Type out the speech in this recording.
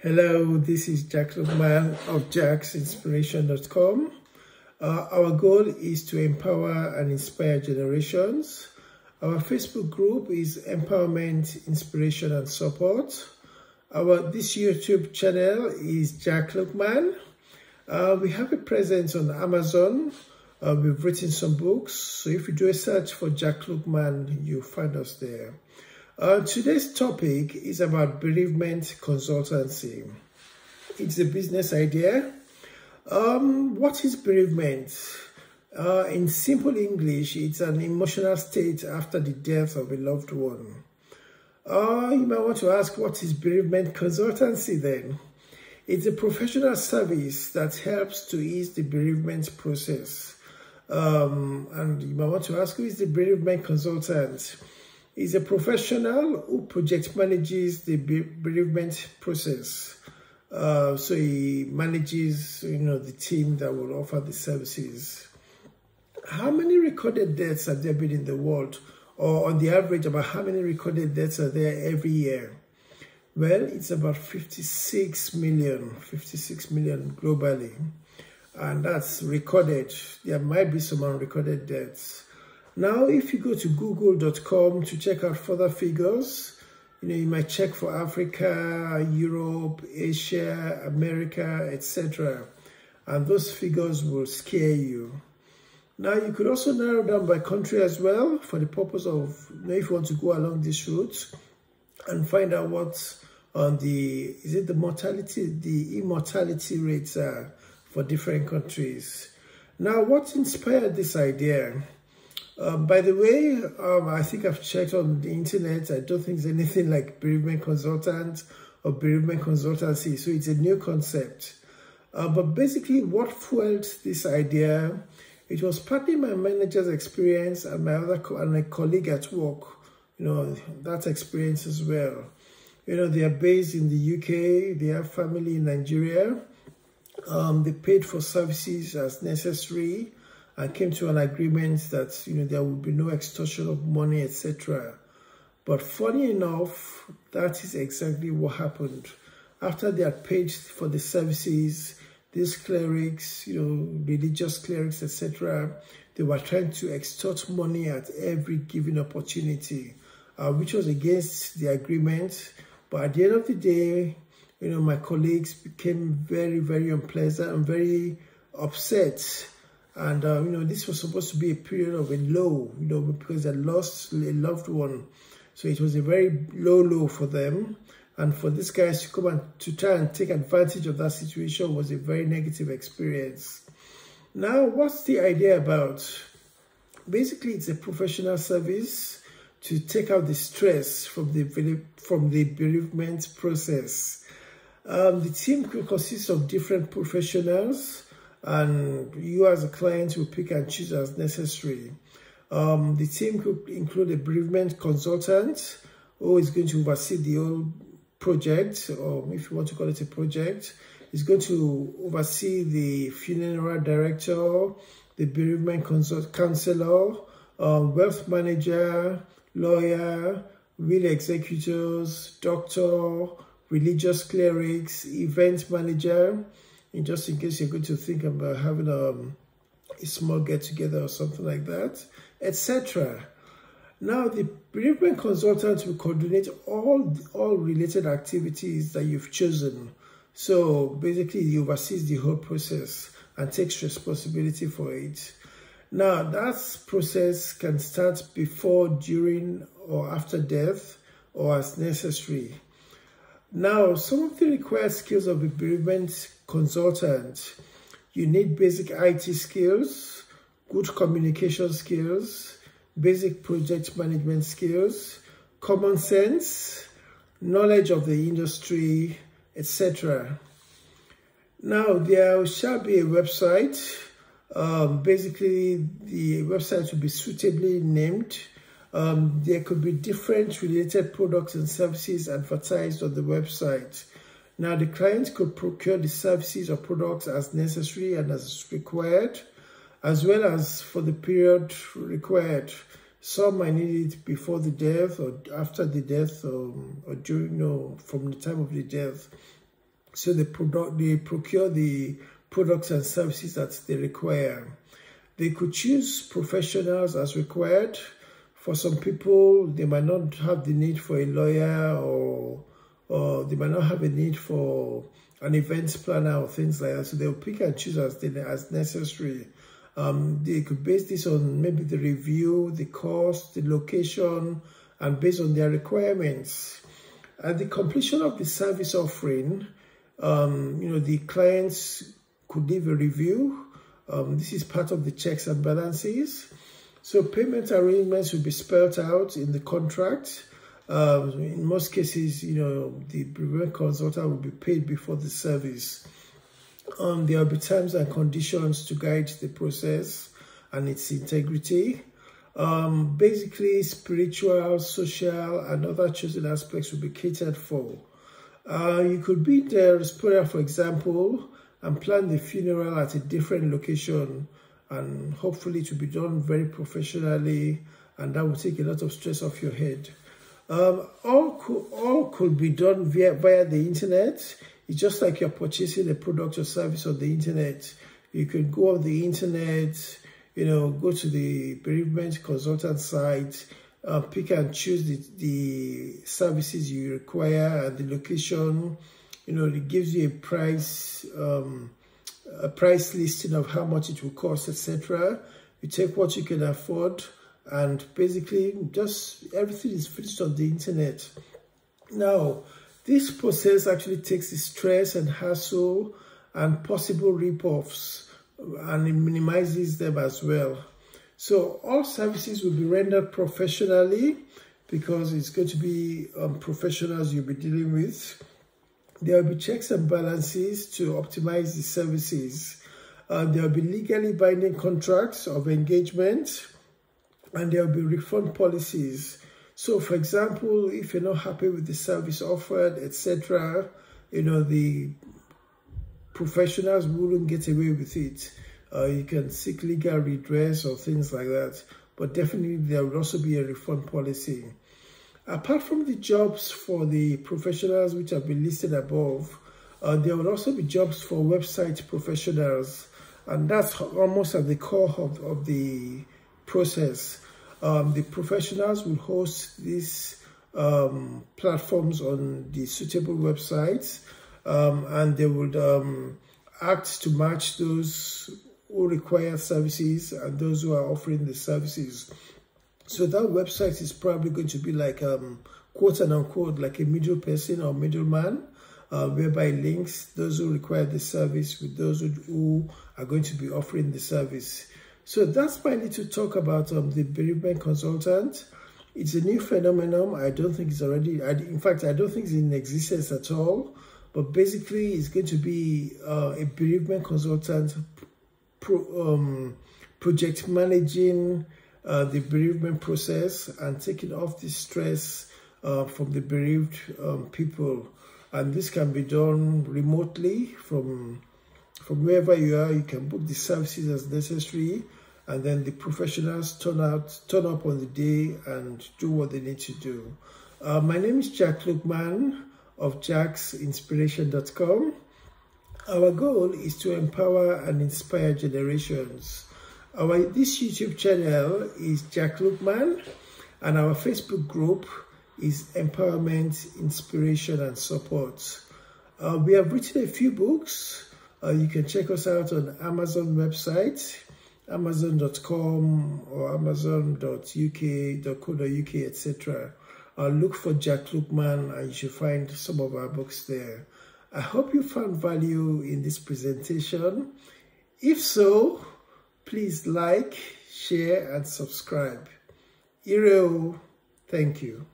Hello, this is Lookman of jacksinspiration.com. Our goal is to empower and inspire generations. Our Facebook group is Empowerment, Inspiration and Support. This YouTube channel is Jack Lookman. We have a presence on Amazon. We've written some books, so if you do a search for Jack Lookman, you'll find us there. Today's topic is about bereavement consultancy. It's a business idea. What is bereavement? In simple English, it's an emotional state after the death of a loved one. You might want to ask, what is bereavement consultancy then? It's a professional service that helps to ease the bereavement process. And you might want to ask, who is the bereavement consultant? He's a professional who project manages the bereavement process. So he manages, the team that will offer the services. How many recorded deaths have there been in the world? Or on the average, about how many recorded deaths are there every year? Well, it's about 56 million globally. And that's recorded. There might be some unrecorded deaths. Now, if you go to google.com to check out further figures, you might check for Africa, Europe, Asia, America, etc. And those figures will scare you. Now, you could also narrow down by country as well for the purpose of, if you want to go along this route and find out what on the mortality, the immortality rates are for different countries. Now, what inspired this idea? By the way, I think I've checked on the internet. I don't think there's anything like bereavement consultant or bereavement consultancy. So it's a new concept. But basically what fueled this idea, it was partly my manager's experience and my colleague at work, that experience as well. They are based in the UK. They have family in Nigeria. They paid for services as necessary and came to an agreement that there would be no extortion of money, etc. But funny enough, that is exactly what happened. After they had paid for the services, these clerics, religious clerics, etc., they were trying to extort money at every given opportunity, which was against the agreement. But at the end of the day, my colleagues became very, very unpleasant and very upset. And, this was supposed to be a period of a low, because they lost a loved one. So it was a very low for them. And for these guys to come and to try and take advantage of that situation was a very negative experience. Now, what's the idea about? Basically, it's a professional service to take out the stress from the bereavement process. The team could consist of different professionals, and you as a client will pick and choose as necessary. The team could include a bereavement consultant who is going to oversee the whole project, or if you want to call it a project, is going to oversee the funeral director, the bereavement counselor, wealth manager, lawyer, will executors, doctor, religious clerics, event manager, and just in case you're going to think about having a small get-together or something like that, etc. Now, the bereavement consultant will coordinate all related activities that you've chosen. So basically, he oversees the whole process and takes responsibility for it. Now, that process can start before, during, or after death, or as necessary. Now, some of the required skills of a bereavement consultant: you need basic IT skills, good communication skills, basic project management skills, common sense, knowledge of the industry, etc. Now, there shall be a website. Basically, the website will be suitably named. There could be different related products and services advertised on the website. Now, the client could procure the services or products as necessary and as required, as well as for the period required. Some might need it before the death or after the death, or during, from the time of the death. So they procure the products and services that they require. They could choose professionals as required. For some people, they might not have the need for a lawyer, or they might not have a need for an events planner or things like that. So they'll pick and choose as necessary. They could base this on maybe the review, the cost, the location, and based on their requirements. At the completion of the service offering, the clients could leave a review. This is part of the checks and balances. So payment arrangements will be spelled out in the contract. In most cases, the bereavement consultant will be paid before the service. There will be terms and conditions to guide the process and its integrity. Basically, spiritual, social, and other chosen aspects will be catered for. You could be the responder, for example, and plan the funeral at a different location, and hopefully to be done very professionally, and that will take a lot of stress off your head. All could be done via the internet. It's just like you're purchasing a product or service on the internet. You can go on the internet, go to the bereavement consultant site, pick and choose the services you require and the location. It gives you a price listing of how much it will cost, etc. You take what you can afford, and basically just everything is finished on the internet. Now, this process actually takes the stress and hassle and possible rip-offs, and it minimizes them as well. So all services will be rendered professionally, because it's going to be professionals you'll be dealing with. There will be checks and balances to optimize the services. There will be legally binding contracts of engagement, and there will be refund policies. So, for example, if you're not happy with the service offered, etc., the professionals wouldn't get away with it. You can seek legal redress or things like that. But definitely there will also be a refund policy. Apart from the jobs for the professionals which have been listed above, there will also be jobs for website professionals, and that's almost at the core of the process. The professionals will host these platforms on the suitable websites, and they would act to match those who require services and those who are offering the services. So that website is probably going to be like, quote and unquote, like a middle person or middleman, whereby it links those who require the service with those who are going to be offering the service. So that's my little talk about the bereavement consultant. It's a new phenomenon. I don't think it's already, in fact, I don't think it's in existence at all. But basically, it's going to be a bereavement consultant project managing the bereavement process and taking off the stress from the bereaved people. And this can be done remotely from wherever you are. You can book the services as necessary, and then the professionals turn up on the day and do what they need to do. My name is Jack Lookman of jacksinspiration.com. Our goal is to empower and inspire generations. This YouTube channel is Jack Lookman, and our Facebook group is Empowerment, Inspiration and Support. We have written a few books. You can check us out on Amazon website, amazon.com or amazon.uk.co.uk, etc. Look for Jack Lookman and you should find some of our books there. I hope you found value in this presentation. If so, please like, share and subscribe. Thank you.